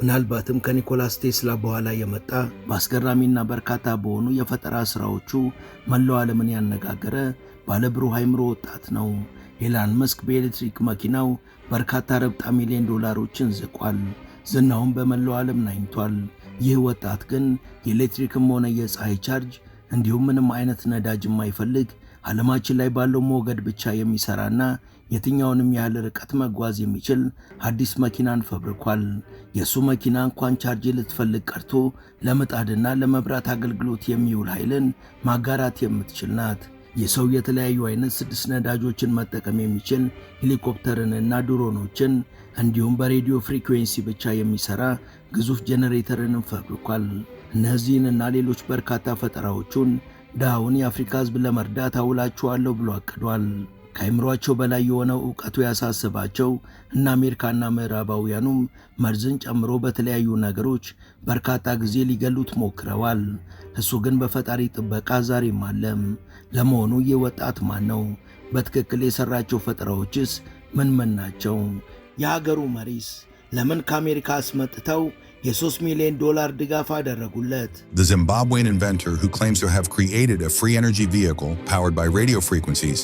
ምናልባትም ከኒኮላስ ቴስላ በኋላ የመጣ በአስገራሚና በርካታ በሆኑ የፈጠራ ሥራዎቹ መላው ዓለምን ያነጋገረ ባለብሩህ አእምሮ ወጣት ነው። ኤላን መስክ በኤሌክትሪክ መኪናው በርካታ ረብጣ ሚሊዮን ዶላሮችን ዝቋል። ዝናውን በመላው ዓለም ናኝቷል። ይህ ወጣት ግን የኤሌክትሪክም ሆነ የፀሐይ ቻርጅ እንዲሁም ምንም አይነት ነዳጅ የማይፈልግ ዓለማችን ላይ ባለው ሞገድ ብቻ የሚሰራና የትኛውንም ያህል ርቀት መጓዝ የሚችል አዲስ መኪናን ፈብርኳል። የሱ መኪና እንኳን ቻርጅ ልትፈልግ ቀርቶ ለምጣድና ለመብራት አገልግሎት የሚውል ኃይልን ማጋራት የምትችል ናት። የሰው የተለያዩ አይነት 6 ነዳጆችን መጠቀም የሚችል ሄሊኮፕተርንና ድሮኖችን እንዲሁም በሬዲዮ ፍሪኩዌንሲ ብቻ የሚሰራ ግዙፍ ጄኔሬተርንም ፈብርኳል። እነዚህንና ሌሎች በርካታ ፈጠራዎቹን ድሃውን የአፍሪካ ሕዝብ ለመርዳት አውላቸዋለሁ ብሎ አቅዷል። ከአእምሯቸው በላይ የሆነው ዕውቀቱ ያሳሰባቸው እና አሜሪካና ምዕራባውያኑም መርዝን ጨምሮ በተለያዩ ነገሮች በርካታ ጊዜ ሊገሉት ሞክረዋል። እሱ ግን በፈጣሪ ጥበቃ ዛሬም አለም። ለመሆኑ ይህ ወጣት ማን ነው? በትክክል የሰራቸው ፈጠራዎችስ ምን ናቸው? የሀገሩ መሪስ ለምን ከአሜሪካ አስመጥተው የ$3 ሚሊዮን ድጋፍ አደረጉለት? The Zimbabwean inventor who claims to have created a free energy vehicle powered by radio frequencies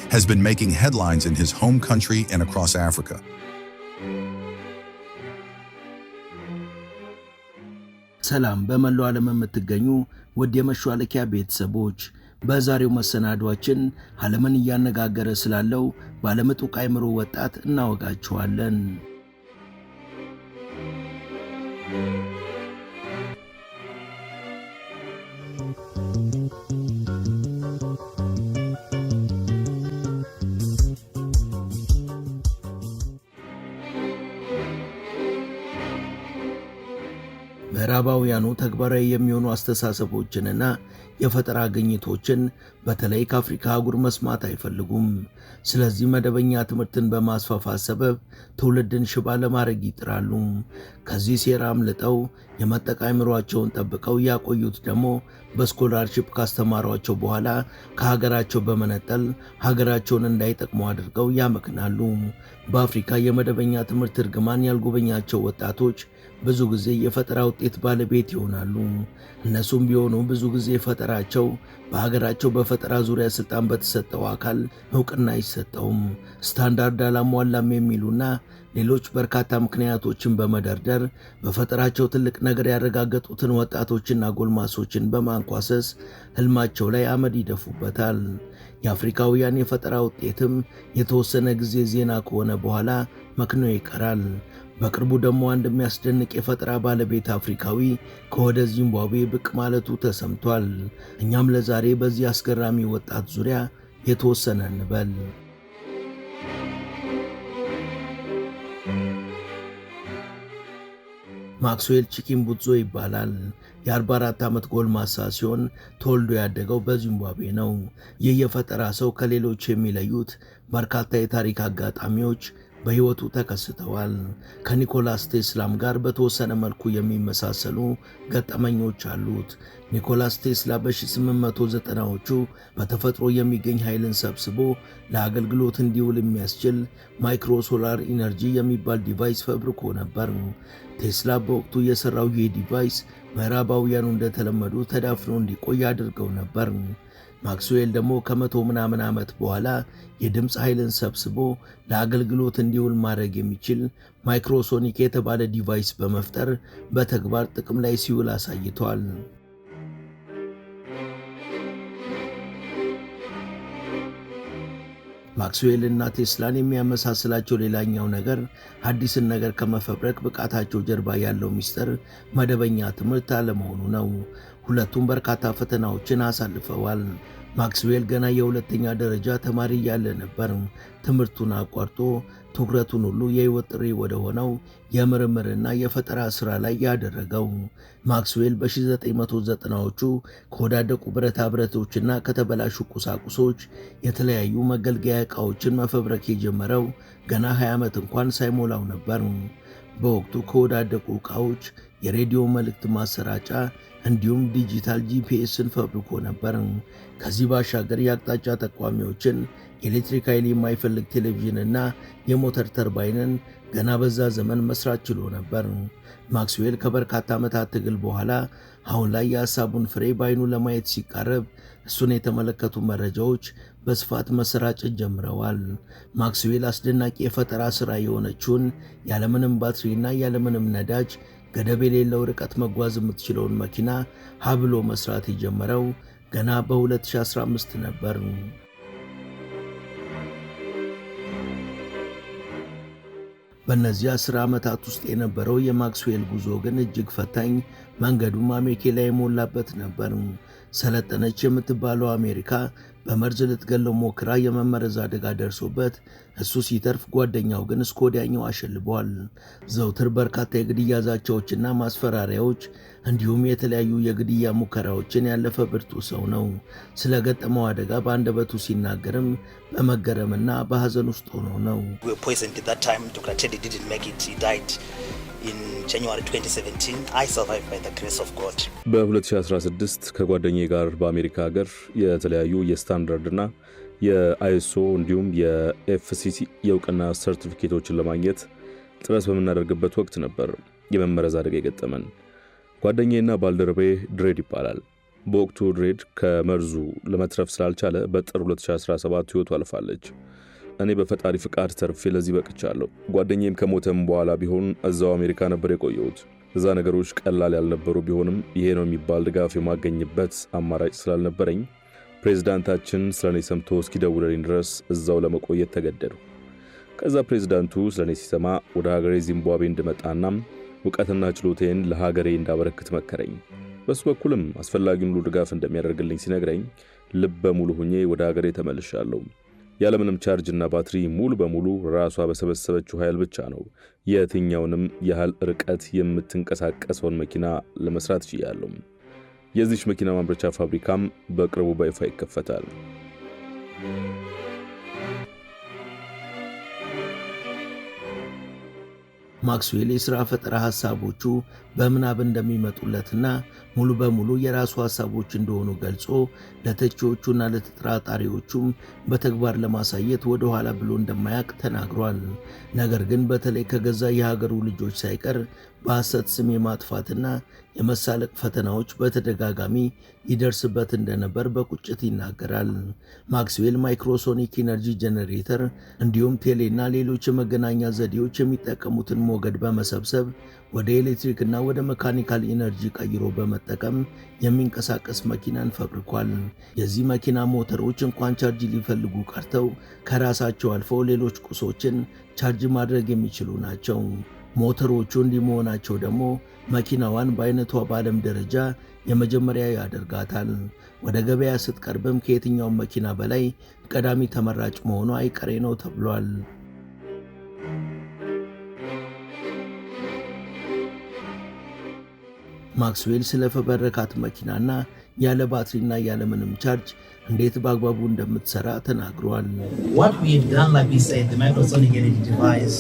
has been making headlines in his home country and across Africa. ሰላም በመላው ዓለም የምትገኙ ውድ የመሿለኪያ ቤተሰቦች፣ በዛሬው መሰናዷችን ዓለምን እያነጋገረ ስላለው ባለምጡቅ አእምሮ ወጣት እናወጋችኋለን። ምዕራባውያኑ ተግባራዊ የሚሆኑ አስተሳሰቦችንና የፈጠራ ግኝቶችን በተለይ ከአፍሪካ አህጉር መስማት አይፈልጉም። ስለዚህ መደበኛ ትምህርትን በማስፋፋት ሰበብ ትውልድን ሽባ ለማድረግ ይጥራሉ። ከዚህ ሴራ አምልጠው የመጠቅ አእምሯቸውን ጠብቀው ያቆዩት ደግሞ በስኮላርሺፕ ካስተማሯቸው በኋላ ከሀገራቸው በመነጠል ሀገራቸውን እንዳይጠቅሙ አድርገው ያመክናሉ። በአፍሪካ የመደበኛ ትምህርት እርግማን ያልጎበኛቸው ወጣቶች ብዙ ጊዜ የፈጠራ ውጤት ባለቤት ይሆናሉ። እነሱም ቢሆኑ ብዙ ጊዜ ፈጠራቸው በሀገራቸው በፈጠራ ዙሪያ ስልጣን በተሰጠው አካል ዕውቅና አይሰጠውም። ስታንዳርድ አላሟላም የሚሉና ሌሎች በርካታ ምክንያቶችን በመደርደር በፈጠራቸው ትልቅ ነገር ያረጋገጡትን ወጣቶችና ጎልማሶችን በማንኳሰስ ህልማቸው ላይ አመድ ይደፉበታል። የአፍሪካውያን የፈጠራ ውጤትም የተወሰነ ጊዜ ዜና ከሆነ በኋላ መክኖ ይቀራል። በቅርቡ ደግሞ አንድ የሚያስደንቅ የፈጠራ ባለቤት አፍሪካዊ ከወደ ዚምባብዌ ብቅ ማለቱ ተሰምቷል። እኛም ለዛሬ በዚህ አስገራሚ ወጣት ዙሪያ የተወሰነ እንበል። ማክስዌል ቺኪምቡdzo ይባላል። የ44 ዓመት ጎልማሳ ሲሆን ተወልዶ ያደገው በዚምባብዌ ነው። ይህ የፈጠራ ሰው ከሌሎች የሚለዩት በርካታ የታሪክ አጋጣሚዎች በሕይወቱ ተከስተዋል። ከኒኮላስ ቴስላም ጋር በተወሰነ መልኩ የሚመሳሰሉ ገጠመኞች አሉት። ኒኮላስ ቴስላ በ1890ዎቹ በተፈጥሮ የሚገኝ ኃይልን ሰብስቦ ለአገልግሎት እንዲውል የሚያስችል ማይክሮ ሶላር ኢነርጂ የሚባል ዲቫይስ ፈብርኮ ነበር። ቴስላ በወቅቱ የሠራው ይህ ዲቫይስ ምዕራባውያኑ እንደተለመዱ ተዳፍኖ እንዲቆይ አድርገው ነበር። ማክስዌል ደግሞ ከመቶ ምናምን ዓመት በኋላ የድምፅ ኃይልን ሰብስቦ ለአገልግሎት እንዲውል ማድረግ የሚችል ማይክሮሶኒክ የተባለ ዲቫይስ በመፍጠር በተግባር ጥቅም ላይ ሲውል አሳይቷል። ማክስዌል እና ቴስላን የሚያመሳስላቸው ሌላኛው ነገር አዲስን ነገር ከመፈብረክ ብቃታቸው ጀርባ ያለው ሚስጥር መደበኛ ትምህርት አለመሆኑ ነው። ሁለቱም በርካታ ፈተናዎችን አሳልፈዋል። ማክስዌል ገና የሁለተኛ ደረጃ ተማሪ ያለ ነበር ትምህርቱን አቋርጦ ትኩረቱን ሁሉ የሕይወት ጥሪ ወደ ሆነው የምርምርና የፈጠራ ሥራ ላይ ያደረገው። ማክስዌል በ1990ዎቹ ከወዳደቁ ብረታ ብረቶችና ከተበላሹ ቁሳቁሶች የተለያዩ መገልገያ ዕቃዎችን መፈብረክ የጀመረው ገና 20 ዓመት እንኳን ሳይሞላው ነበር። በወቅቱ ከወዳደቁ ዕቃዎች የሬዲዮ መልእክት ማሰራጫ እንዲሁም ዲጂታል ጂፒኤስን ፈብርኮ ነበር። ከዚህ ባሻገር የአቅጣጫ ጠቋሚዎችን፣ የኤሌክትሪክ ኃይል የማይፈልግ ቴሌቪዥንና የሞተር ተርባይንን ገና በዛ ዘመን መስራት ችሎ ነበር። ማክስዌል ከበርካታ ዓመታት ትግል በኋላ አሁን ላይ የሐሳቡን ፍሬ በዓይኑ ለማየት ሲቃረብ እሱን የተመለከቱ መረጃዎች በስፋት መሰራጨት ጀምረዋል። ማክስዌል አስደናቂ የፈጠራ ሥራ የሆነችውን ያለምንም ባትሪና ያለምንም ነዳጅ ገደብ የሌለው ርቀት መጓዝ የምትችለውን መኪና ሀብሎ መስራት የጀመረው ገና በ2015 ነበር። በእነዚህ 10 ዓመታት ውስጥ የነበረው የማክስዌል ጉዞ ግን እጅግ ፈታኝ፣ መንገዱም አሜኬላ የሞላበት ነበር። ሰለጠነች የምትባለው አሜሪካ በመርዝ ልትገለው ሞክራ የመመረዝ አደጋ ደርሶበት እሱ ሲተርፍ ጓደኛው ግን እስከ ወዲያኛው አሸልቧል። ዘውትር በርካታ የግድያ ዛቻዎችና ማስፈራሪያዎች እንዲሁም የተለያዩ የግድያ ሙከራዎችን ያለፈ ብርቱ ሰው ነው። ስለገጠመው አደጋ በአንደበቱ ሲናገርም በመገረምና በሐዘን ውስጥ ሆኖ ነው። In January 2017, I survived by the grace of God. በ2016 ከጓደኛዬ ጋር በአሜሪካ ሀገር የተለያዩ የስታንዳርድና የአይኤስኦ እንዲሁም የኤፍሲሲ የእውቅና ሰርቲፊኬቶችን ለማግኘት ጥረት በምናደርግበት ወቅት ነበር የመመረዝ አደጋ የገጠመን። ጓደኛዬና ባልደረቤ ድሬድ ይባላል። በወቅቱ ድሬድ ከመርዙ ለመትረፍ ስላልቻለ በጥር 2017 ሕይወቱ አልፋለች። እኔ በፈጣሪ ፍቃድ ተርፌ ለዚህ በቅቻለሁ። ጓደኛዬም ከሞተም በኋላ ቢሆን እዛው አሜሪካ ነበር የቆየሁት። እዛ ነገሮች ቀላል ያልነበሩ ቢሆንም ይሄ ነው የሚባል ድጋፍ የማገኝበት አማራጭ ስላልነበረኝ ፕሬዝዳንታችን ስለኔ ሰምቶ እስኪደውልልኝ ድረስ እዛው ለመቆየት ተገደዱ። ከዛ ፕሬዝዳንቱ ስለኔ ሲሰማ ወደ ሀገሬ ዚምባብዌ እንድመጣና ዕውቀትና ችሎታዬን ለሀገሬ እንዳበረክት መከረኝ። በሱ በኩልም አስፈላጊውን ሁሉ ድጋፍ እንደሚያደርግልኝ ሲነግረኝ ልበ ሙሉ ሆኜ ወደ ሀገሬ ተመልሻለሁ። ያለምንም ቻርጅ እና ባትሪ ሙሉ በሙሉ ራሷ በሰበሰበችው ኃይል ብቻ ነው የትኛውንም ያህል ርቀት የምትንቀሳቀሰውን መኪና ለመስራት ችያለሁ። የዚች መኪና ማምረቻ ፋብሪካም በቅርቡ በይፋ ይከፈታል። ማክስዌል የሥራ ፈጠራ ሐሳቦቹ በምናብ እንደሚመጡለትና ሙሉ በሙሉ የራሱ ሐሳቦች እንደሆኑ ገልጾ ለተቺዎቹና ለተጠራጣሪዎቹም በተግባር ለማሳየት ወደ ኋላ ብሎ እንደማያውቅ ተናግሯል። ነገር ግን በተለይ ከገዛ የሀገሩ ልጆች ሳይቀር በሐሰት ስም የማጥፋትና የመሳለቅ ፈተናዎች በተደጋጋሚ ይደርስበት እንደነበር በቁጭት ይናገራል። ማክስዌል ማይክሮሶኒክ ኢነርጂ ጄኔሬተር እንዲሁም ቴሌና ሌሎች የመገናኛ ዘዴዎች የሚጠቀሙትን ሞገድ በመሰብሰብ ወደ ኤሌክትሪክና ወደ መካኒካል ኢነርጂ ቀይሮ በመጠቀም የሚንቀሳቀስ መኪናን ፈብርኳል። የዚህ መኪና ሞተሮች እንኳን ቻርጅ ሊፈልጉ ቀርተው ከራሳቸው አልፈው ሌሎች ቁሶችን ቻርጅ ማድረግ የሚችሉ ናቸው። ሞተሮቹ እንዲህ መሆናቸው ደግሞ መኪናዋን በአይነቷ በዓለም ደረጃ የመጀመሪያ ያደርጋታል። ወደ ገበያ ስትቀርብም ከየትኛውም መኪና በላይ ቀዳሚ ተመራጭ መሆኗ አይቀሬ ነው ተብሏል። ማክስዌል ስለፈበረካት መኪናና ያለ ባትሪና ያለ ምንም ቻርጅ እንዴት በአግባቡ እንደምትሰራ ተናግሯል። What we have done, like we said, the microsonic energy device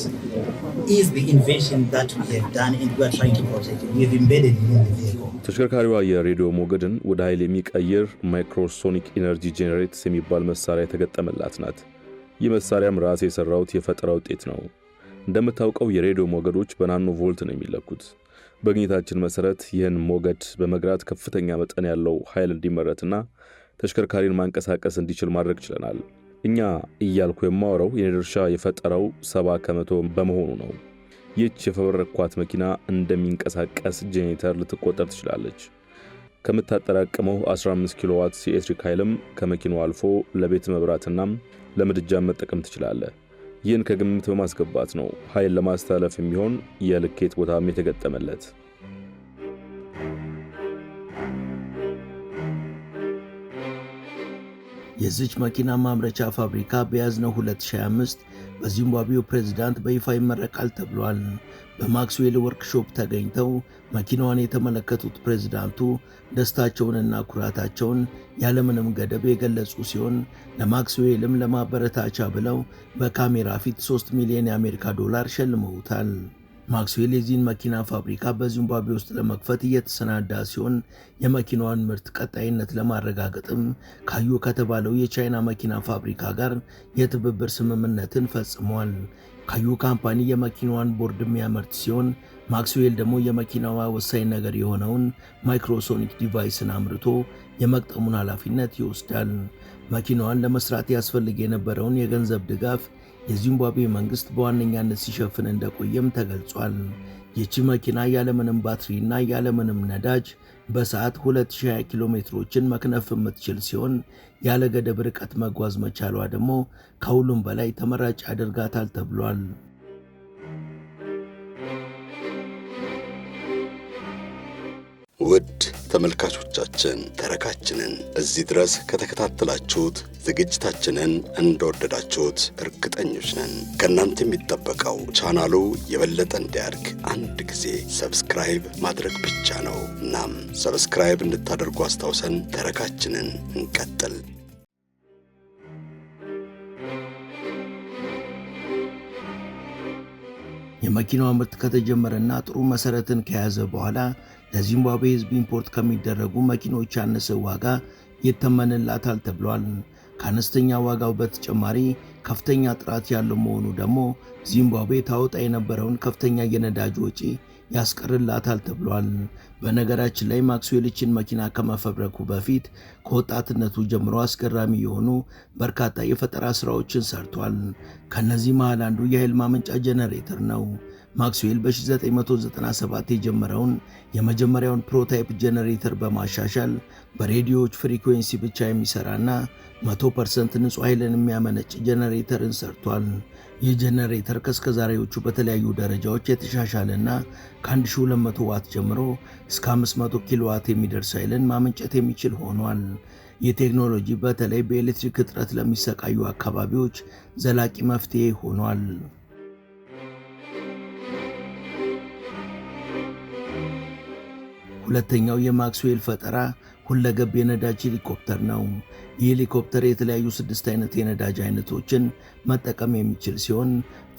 is the invention that we have done and we are trying to protect it. We have embedded it in the vehicle. ተሽከርካሪዋ የሬዲዮ ሞገድን ወደ ኃይል የሚቀይር ማይክሮሶኒክ ኢነርጂ ጄኔሬተር የሚባል መሳሪያ የተገጠመላት ናት። ይህ መሳሪያም ራሴ የሰራሁት የፈጠራ ውጤት ነው። እንደምታውቀው የሬዲዮ ሞገዶች በናኖ ቮልት ነው የሚለኩት። በግኝታችን መሰረት ይህን ሞገድ በመግራት ከፍተኛ መጠን ያለው ኃይል እንዲመረትና ተሽከርካሪን ማንቀሳቀስ እንዲችል ማድረግ ችለናል። እኛ እያልኩ የማወራው የኔ ድርሻ የፈጠራው 70% በመሆኑ ነው። ይህች የፈበረኳት መኪና እንደሚንቀሳቀስ ጄኔሬተር ልትቆጠር ትችላለች። ከምታጠራቅመው 15 ኪሎዋት የኤሌክትሪክ ኃይልም ከመኪናው አልፎ ለቤት መብራትና ለምድጃ መጠቀም ትችላለህ። ይህን ከግምት በማስገባት ነው ኃይል ለማስተላለፍ የሚሆን የልኬት ቦታም የተገጠመለት። የዚች መኪና ማምረቻ ፋብሪካ በያዝነው 2025 በዚምባብዌው ፕሬዝዳንት በይፋ ይመረቃል ተብሏል። በማክስዌል ወርክሾፕ ተገኝተው መኪናዋን የተመለከቱት ፕሬዝዳንቱ ደስታቸውንና ኩራታቸውን ያለምንም ገደብ የገለጹ ሲሆን ለማክስዌልም ለማበረታቻ ብለው በካሜራ ፊት $3 ሚሊዮን የአሜሪካ ዶላር ሸልመውታል። ማክስዌል የዚህን መኪና ፋብሪካ በዚምባብዌ ውስጥ ለመክፈት እየተሰናዳ ሲሆን የመኪናዋን ምርት ቀጣይነት ለማረጋገጥም ካዩ ከተባለው የቻይና መኪና ፋብሪካ ጋር የትብብር ስምምነትን ፈጽሟል። ካዩ ካምፓኒ የመኪናዋን ቦርድ የሚያመርት ሲሆን ማክስዌል ደግሞ የመኪናዋ ወሳኝ ነገር የሆነውን ማይክሮሶኒክ ዲቫይስን አምርቶ የመቅጠሙን ኃላፊነት ይወስዳል። መኪናዋን ለመስራት ያስፈልግ የነበረውን የገንዘብ ድጋፍ የዚምባብዌ መንግስት በዋነኛነት ሲሸፍን እንደቆየም ተገልጿል። ይቺ መኪና ያለምንም ባትሪና ያለምንም ነዳጅ በሰዓት 2020 ኪሎ ሜትሮችን መክነፍ የምትችል ሲሆን ያለ ገደብ ርቀት መጓዝ መቻሏ ደግሞ ከሁሉም በላይ ተመራጭ ያደርጋታል ተብሏል። ውድ ተመልካቾቻችን ተረካችንን እዚህ ድረስ ከተከታተላችሁት ዝግጅታችንን እንደወደዳችሁት እርግጠኞች ነን። ከእናንተ የሚጠበቀው ቻናሉ የበለጠ እንዲያድግ አንድ ጊዜ ሰብስክራይብ ማድረግ ብቻ ነው። እናም ሰብስክራይብ እንድታደርጉ አስታውሰን ተረካችንን እንቀጥል። የመኪናው ምርት ከተጀመረና ጥሩ መሰረትን ከያዘ በኋላ ለዚምባብዌ ሕዝብ ኢምፖርት ከሚደረጉ መኪኖች ያነሰ ዋጋ ይተመንላታል ተብሏል። ከአነስተኛ ዋጋው በተጨማሪ ከፍተኛ ጥራት ያለው መሆኑ ደግሞ ዚምባብዌ ታወጣ የነበረውን ከፍተኛ የነዳጅ ወጪ ያስቀርላታል ተብሏል። በነገራችን ላይ ማክስዌልችን መኪና ከመፈብረኩ በፊት ከወጣትነቱ ጀምሮ አስገራሚ የሆኑ በርካታ የፈጠራ ስራዎችን ሰርቷል። ከነዚህ መሃል አንዱ የኃይል ማመንጫ ጄኔሬተር ነው። ማክስዌል በ1997 የጀመረውን የመጀመሪያውን ፕሮታይፕ ጄኔሬተር በማሻሻል በሬዲዮዎች ፍሪኩዌንሲ ብቻ የሚሰራና 100% ንጹህ ኃይልን የሚያመነጭ ጄኔሬተርን ሰርቷል። ይህ ጄኔሬተር ከእስከዛሬዎቹ በተለያዩ ደረጃዎች የተሻሻለና ከ1200 ዋት ጀምሮ እስከ 500 ኪሎዋት የሚደርስ ኃይልን ማመንጨት የሚችል ሆኗል። ይህ ቴክኖሎጂ በተለይ በኤሌክትሪክ እጥረት ለሚሰቃዩ አካባቢዎች ዘላቂ መፍትሄ ሆኗል። ሁለተኛው የማክስዌል ፈጠራ ሁለገብ የነዳጅ ሄሊኮፕተር ነው። ይህ ሄሊኮፕተር የተለያዩ 6 አይነት የነዳጅ አይነቶችን መጠቀም የሚችል ሲሆን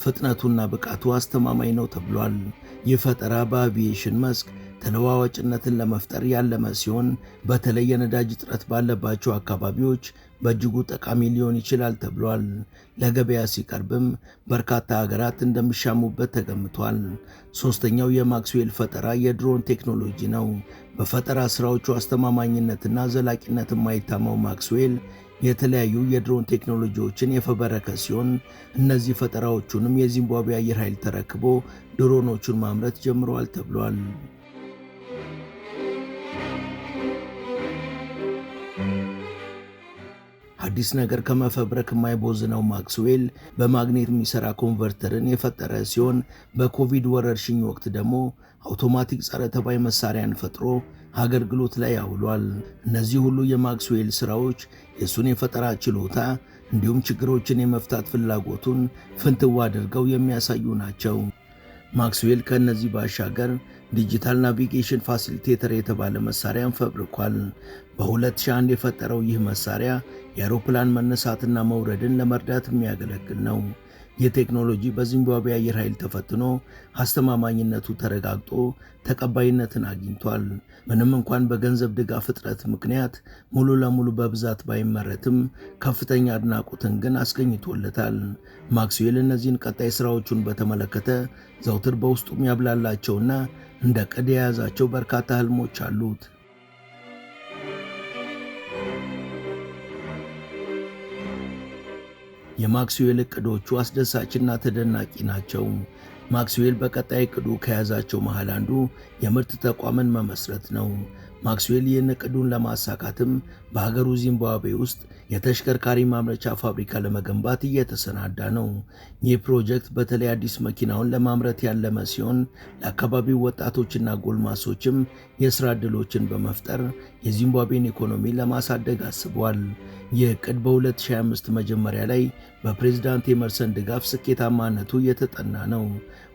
ፍጥነቱና ብቃቱ አስተማማኝ ነው ተብሏል። ይህ ፈጠራ በአቪዬሽን መስክ ተለዋዋጭነትን ለመፍጠር ያለመ ሲሆን በተለይ የነዳጅ እጥረት ባለባቸው አካባቢዎች በእጅጉ ጠቃሚ ሊሆን ይችላል ተብሏል። ለገበያ ሲቀርብም በርካታ ሀገራት እንደሚሻሙበት ተገምቷል። ሶስተኛው የማክስዌል ፈጠራ የድሮን ቴክኖሎጂ ነው። በፈጠራ ስራዎቹ አስተማማኝነትና ዘላቂነት የማይታማው ማክስዌል የተለያዩ የድሮን ቴክኖሎጂዎችን የፈበረከ ሲሆን እነዚህ ፈጠራዎቹንም የዚምባብዌ አየር ኃይል ተረክቦ ድሮኖቹን ማምረት ጀምረዋል ተብሏል። አዲስ ነገር ከመፈብረክ የማይቦዝነው ማክስዌል በማግኔት የሚሰራ ኮንቨርተርን የፈጠረ ሲሆን በኮቪድ ወረርሽኝ ወቅት ደግሞ አውቶማቲክ ጸረ ተባይ መሳሪያን ፈጥሮ አገልግሎት ላይ ያውሏል። እነዚህ ሁሉ የማክስዌል ስራዎች የሱን የፈጠራ ችሎታ እንዲሁም ችግሮችን የመፍታት ፍላጎቱን ፍንትው አድርገው የሚያሳዩ ናቸው። ማክስዌል ከእነዚህ ባሻገር ዲጂታል ናቪጌሽን ፋሲሊቴተር የተባለ መሳሪያን ፈብርኳል። በ2001 የፈጠረው ይህ መሳሪያ የአውሮፕላን መነሳትና መውረድን ለመርዳት የሚያገለግል ነው። ይህ ቴክኖሎጂ በዚምባብዌ አየር ኃይል ተፈትኖ አስተማማኝነቱ ተረጋግጦ ተቀባይነትን አግኝቷል። ምንም እንኳን በገንዘብ ድጋፍ እጥረት ምክንያት ሙሉ ለሙሉ በብዛት ባይመረትም ከፍተኛ አድናቆትን ግን አስገኝቶለታል። ማክስዌል እነዚህን ቀጣይ ስራዎቹን በተመለከተ ዘውትር በውስጡ ያብላላቸውና እንደ ቅድ የያዛቸው በርካታ ህልሞች አሉት። የማክስዌል እቅዶቹ አስደሳችና ተደናቂ ናቸው። ማክስዌል በቀጣይ እቅዱ ከያዛቸው መሃል አንዱ የምርት ተቋምን መመስረት ነው። ማክስዌል ይህን እቅዱን ለማሳካትም በሀገሩ ዚምባብዌ ውስጥ የተሽከርካሪ ማምረቻ ፋብሪካ ለመገንባት እየተሰናዳ ነው። ይህ ፕሮጀክት በተለይ አዲስ መኪናውን ለማምረት ያለመ ሲሆን ለአካባቢው ወጣቶችና ጎልማሶችም የሥራ ዕድሎችን በመፍጠር የዚምባብዌን ኢኮኖሚ ለማሳደግ አስቧል። ይህ እቅድ በ2025 መጀመሪያ ላይ በፕሬዝዳንት ኤመርሰን ድጋፍ ስኬታማነቱ እየተጠና ነው።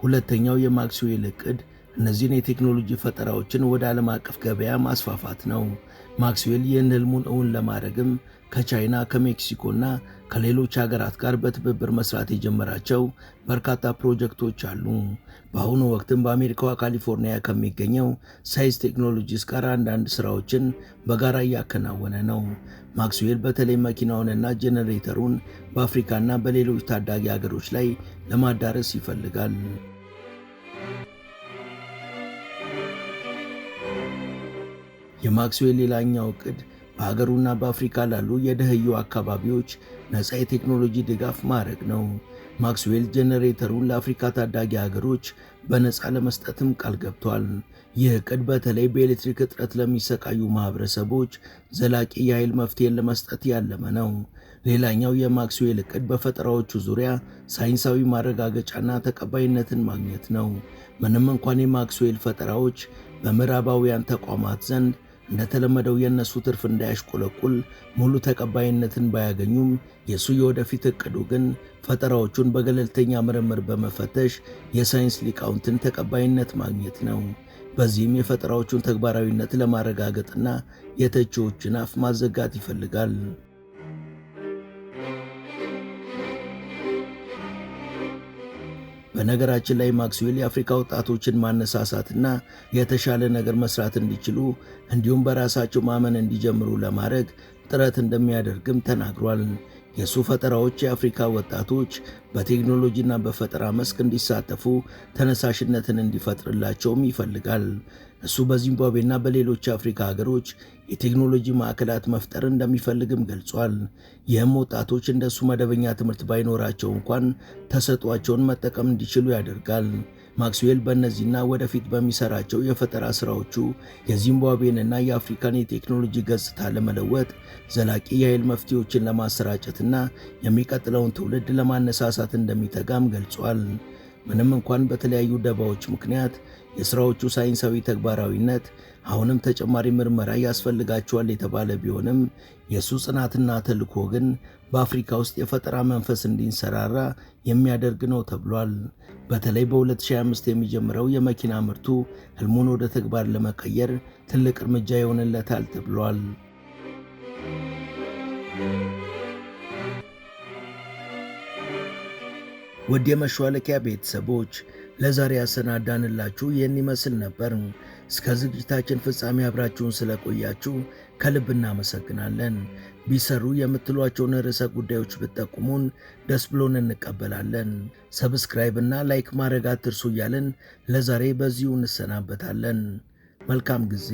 ሁለተኛው የማክስዌል እቅድ እነዚህን የቴክኖሎጂ ፈጠራዎችን ወደ ዓለም አቀፍ ገበያ ማስፋፋት ነው። ማክስዌል ይህን ህልሙን እውን ለማድረግም ከቻይና ከሜክሲኮና ከሌሎች ሀገራት ጋር በትብብር መስራት የጀመራቸው በርካታ ፕሮጀክቶች አሉ። በአሁኑ ወቅትም በአሜሪካዋ ካሊፎርኒያ ከሚገኘው ሳይንስ ቴክኖሎጂስ ጋር አንዳንድ ስራዎችን በጋራ እያከናወነ ነው። ማክስዌል በተለይ መኪናውንና ጄኔሬተሩን በአፍሪካና በሌሎች ታዳጊ ሀገሮች ላይ ለማዳረስ ይፈልጋል። የማክስዌል ሌላኛው ዕቅድ በሀገሩና በአፍሪካ ላሉ የደህዩ አካባቢዎች ነፃ የቴክኖሎጂ ድጋፍ ማድረግ ነው። ማክስዌል ጄኔሬተሩን ለአፍሪካ ታዳጊ ሀገሮች በነፃ ለመስጠትም ቃል ገብቷል። ይህ ዕቅድ በተለይ በኤሌክትሪክ እጥረት ለሚሰቃዩ ማህበረሰቦች ዘላቂ የኃይል መፍትሄን ለመስጠት ያለመ ነው። ሌላኛው የማክስዌል ዕቅድ በፈጠራዎቹ ዙሪያ ሳይንሳዊ ማረጋገጫና ተቀባይነትን ማግኘት ነው። ምንም እንኳን የማክስዌል ፈጠራዎች በምዕራባውያን ተቋማት ዘንድ እንደተለመደው የእነሱ ትርፍ እንዳያሽቆለቁል ሙሉ ተቀባይነትን ባያገኙም የእሱ የወደፊት ዕቅዱ ግን ፈጠራዎቹን በገለልተኛ ምርምር በመፈተሽ የሳይንስ ሊቃውንትን ተቀባይነት ማግኘት ነው። በዚህም የፈጠራዎቹን ተግባራዊነት ለማረጋገጥና የተቺዎችን አፍ ማዘጋት ይፈልጋል። በነገራችን ላይ ማክስዌል የአፍሪካ ወጣቶችን ማነሳሳትና የተሻለ ነገር መስራት እንዲችሉ እንዲሁም በራሳቸው ማመን እንዲጀምሩ ለማድረግ ጥረት እንደሚያደርግም ተናግሯል። የሱ ፈጠራዎች የአፍሪካ ወጣቶች በቴክኖሎጂና በፈጠራ መስክ እንዲሳተፉ ተነሳሽነትን እንዲፈጥርላቸውም ይፈልጋል። እሱ በዚምባብዌና በሌሎች የአፍሪካ ሀገሮች የቴክኖሎጂ ማዕከላት መፍጠር እንደሚፈልግም ገልጿል። ይህም ወጣቶች እንደሱ መደበኛ ትምህርት ባይኖራቸው እንኳን ተሰጧቸውን መጠቀም እንዲችሉ ያደርጋል። ማክስዌል በእነዚህና ወደፊት በሚሰራቸው የፈጠራ ስራዎቹ የዚምባብዌንና የአፍሪካን የቴክኖሎጂ ገጽታ ለመለወጥ ዘላቂ የኃይል መፍትሄዎችን ለማሰራጨትና የሚቀጥለውን ትውልድ ለማነሳሳት እንደሚተጋም ገልጿል። ምንም እንኳን በተለያዩ ደባዎች ምክንያት የሥራዎቹ ሳይንሳዊ ተግባራዊነት አሁንም ተጨማሪ ምርመራ ያስፈልጋቸዋል የተባለ ቢሆንም የእሱ ጽናትና ተልዕኮ ግን በአፍሪካ ውስጥ የፈጠራ መንፈስ እንዲንሰራራ የሚያደርግ ነው ተብሏል። በተለይ በ2025 የሚጀምረው የመኪና ምርቱ ህልሙን ወደ ተግባር ለመቀየር ትልቅ እርምጃ ይሆንለታል ተብሏል። ውድ የመሿለኪያ ቤተሰቦች ለዛሬ ያሰናዳንላችሁ ይህን ይመስል ነበር። እስከ ዝግጅታችን ፍጻሜ አብራችሁን ስለቆያችሁ ከልብ እናመሰግናለን። ቢሰሩ የምትሏቸውን ርዕሰ ጉዳዮች ብትጠቁሙን ደስ ብሎን እንቀበላለን። ሰብስክራይብ እና ላይክ ማድረግ አትርሱ እያልን ለዛሬ በዚሁ እንሰናበታለን። መልካም ጊዜ።